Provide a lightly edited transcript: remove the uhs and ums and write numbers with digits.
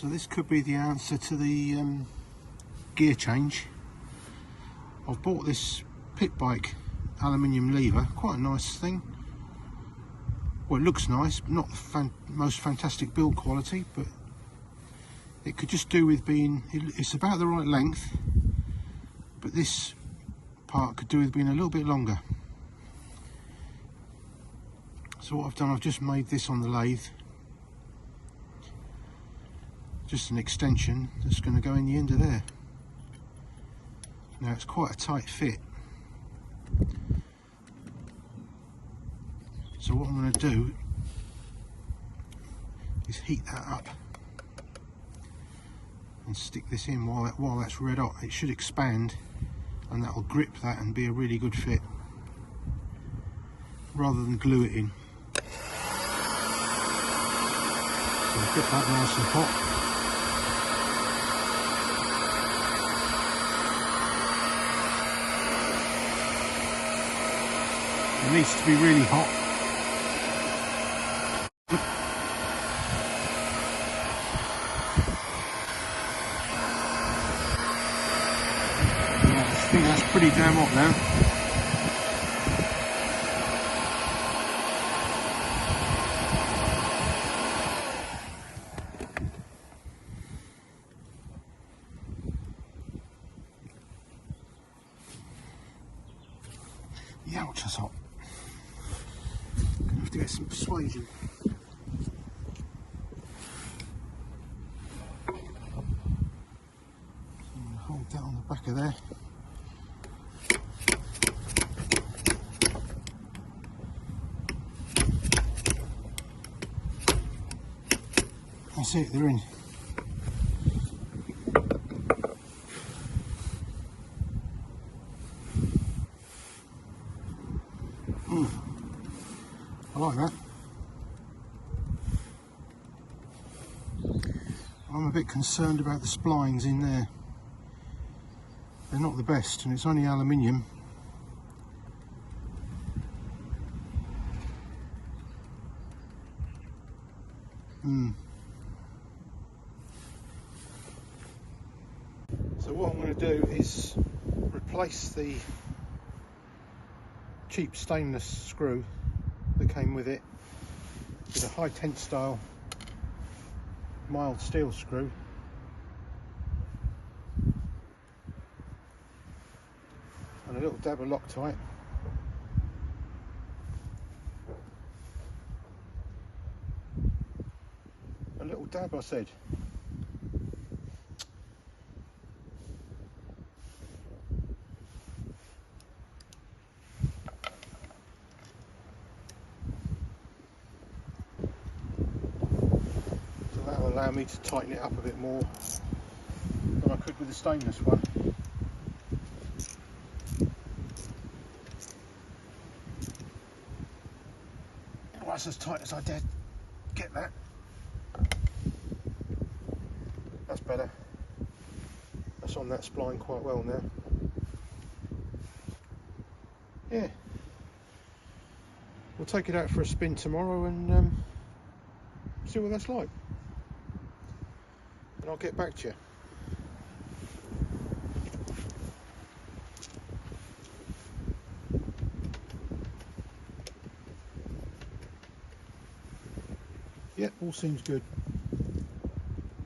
So this could be the answer to the gear change. I've bought this pit bike aluminium lever, quite a nice thing. Well, it looks nice, but not the most fantastic build quality, but it could just do with being, it's about the right length, but this part could do with being a little bit longer. So what I've done, I've just made this on the lathe, just an extension that's going to go in the end of there. Now it's quite a tight fit, so what I'm going to do is heat that up and stick this in while that's red hot. It should expand and that will grip that and be a really good fit, rather than glue it in. So get that nice and hot. It needs to be really hot. Yeah, I think that's pretty damn hot now. Ouch, that's hot. Gonna have to get some persuasion. Hold that on the back of there. That's it, they're in. I like that. I'm a bit concerned about the splines in there. They're not the best, and it's only aluminium. So what I'm going to do is replace the cheap stainless screw that came with it with a high tensile mild steel screw, and a little dab of Loctite, a little dab I said. Allow me to tighten it up a bit more than I could with the stainless one. Well, that's as tight as I did get that. That's better. That's on that spline quite well now. Yeah. We'll take it out for a spin tomorrow and see what that's like. And I'll get back to you. Yeah, all seems good.